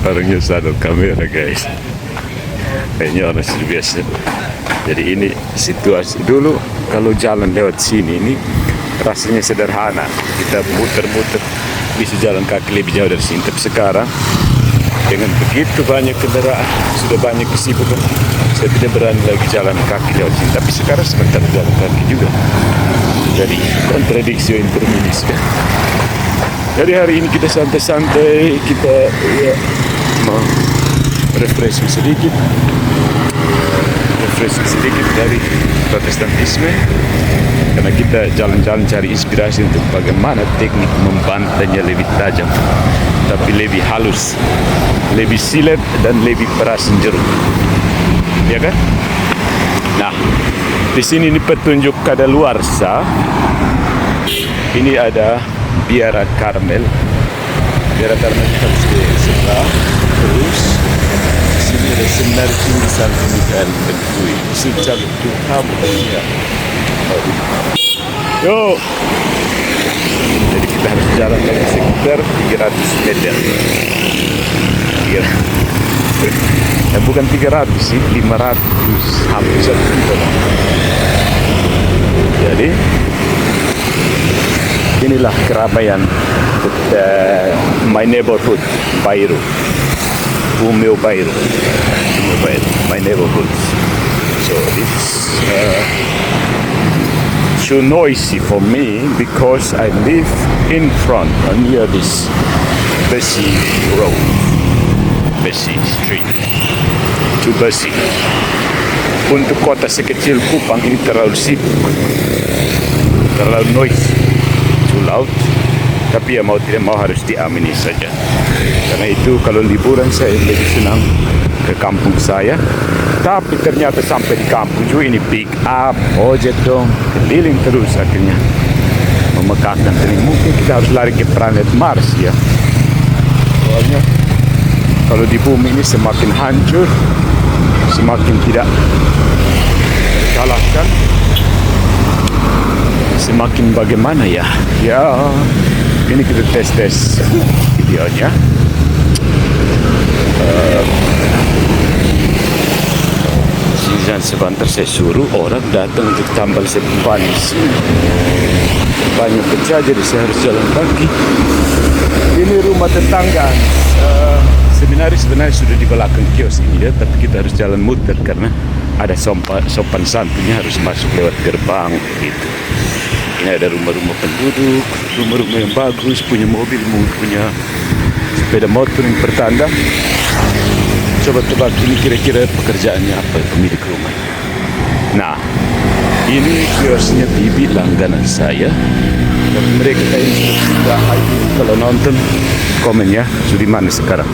Orangnya sadar kamera guys. Kayaknya orang sudah biasa. Jadi ini situasi dulu kalau jalan lewat sini ini rasanya sederhana. Kita muter-muter bisa jalan kaki lebih jauh dari sini. Tapi sekarang dengan begitu banyak kendaraan, sudah banyak kesibukan, saya tidak berani lagi jalan kaki lewat sini. Tapi sekarang sebentar jalan kaki juga. Jadi kontradiksi interminis kan. Jadi hari ini kita santai-santai, kita ya, mau refreshing sedikit dari protestantisme, karena kita jalan-jalan cari inspirasi untuk bagaimana teknik membantainya lebih tajam, tapi lebih halus, lebih silet dan lebih perasan jeruk, ya kan? Nah, di sini ini petunjuk kadaluarsa. Ini ada Biara Karmel. Biara Karmel harus di sebelah. Terus di sini ada Seminari Tinggi Santo Mikael Bentui. Sejak Tuhan ya. Yo. Jadi kita harus jalan dari sekitar 300 meter. Bukan 300 sih, 500, hampir 1 kilo. Jadi inilah keramaian my neighborhood, Bairu, Umeo Bairu, my neighborhood. So it's too noisy for me because I live in front near this busy road, busy street, too busy. Untuk kota sekecil Kupang ini terlalu sibuk, terlalu noisy, too loud. Tapi ya mau tidak mau harus diamini saja. Karena itu kalau liburan saya lebih senang ke kampung saya. Tapi ternyata sampai di kampung juga ini pick up, ojek dong, keliling terus akhirnya memekakkan telinga. Mungkin kita harus lari ke planet Mars ya. Soalnya kalau di bumi ini semakin hancur, semakin tidak terkalahkan, semakin bagaimana ya? Ya, ini kita tes videonya. Dan sebentar saya suruh orang datang untuk tambal sepanis. Banyak pecah jadi saya harus jalan kaki. Ini rumah tetangga. Seminari sebenarnya sudah di belakang kios ini ya, tapi kita harus jalan muter karena ada sopan santunnya harus masuk lewat gerbang gitu. Ini ada rumah-rumah penduduk, rumah-rumah yang bagus, punya mobil, punya sepeda motor yang bertanda. Coba tebak ini kira-kira pekerjaannya apa pemilik rumah. Nah, ini kiosnya bibi langganan saya. Dan mereka yang sudah kalau nonton komen ya, sudah mana sekarang.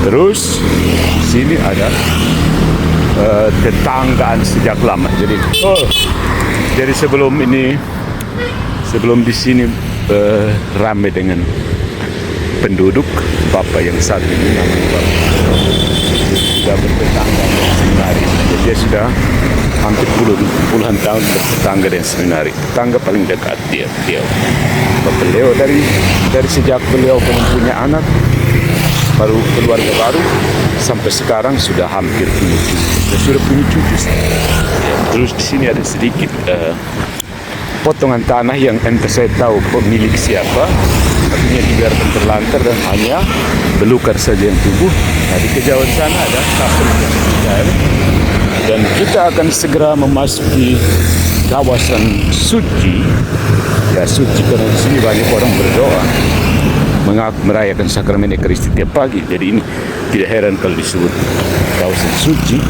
Terus di sini ada tetanggaan sejak lama. Jadi sebelum di sini ramai dengan penduduk, bapak yang saat ini namanya bapak sudah bertetangga dengan seminari. Jadi dia sudah hampir puluhan tahun bertetangga dengan seminari. Tetangga paling dekat dia. Bapak Leo dari sejak beliau belum punya anak, baru keluarga baru, sampai sekarang sudah hampir punya cucu. Sudah punya cucu. Terus di sini ada sedikit potongan tanah yang entah saya tahu pemilik siapa, artinya dibiarkan terlantar dan hanya belukar saja yang tumbuh. Nah, di kejauhan sana ada kapal dan kita akan segera memasuki kawasan suci. Ya suci karena di sini banyak orang berdoa, merayakan sakramen Ekaristi tiap pagi. Jadi ini tidak heran kalau disebut kawasan suci.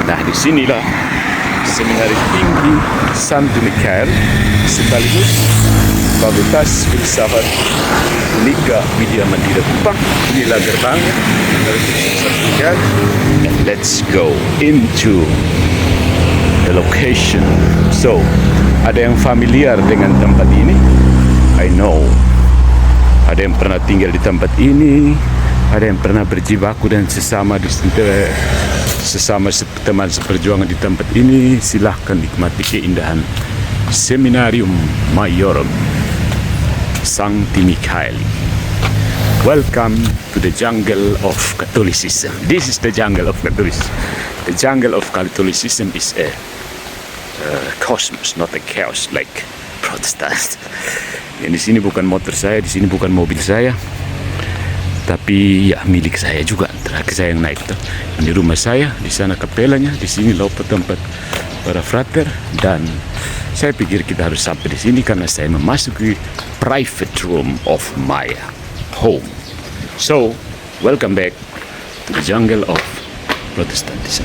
Nah, disinilah Seminari Tinggi Santo Mikael sekaligus Fakultas Filsafat Unika Widya Mandira Kupang. Inilah gerbangnya dari Santo Mikael. And let's go into the location. So, ada yang familiar dengan tempat ini? I know. Ada yang pernah tinggal di tempat ini, ada yang pernah berjibaku dan sesama teman seperjuangan di tempat ini. Silahkan nikmati keindahan Seminarium Majorum Sancti Michaeli. Welcome to the jungle of Catholicism. This is the jungle of Catholicism. The jungle of Catholicism is a cosmos, not a chaos like Protestant. Yang di sini bukan motor saya, di sini bukan mobil saya, tapi ya milik saya juga. Terakhir saya yang naik tuh. Di rumah saya, di sana kapelanya, di sini lopo tempat para frater, dan saya pikir kita harus sampai di sini karena saya memasuki private room of my home. So, welcome back to the jungle of Protestantism.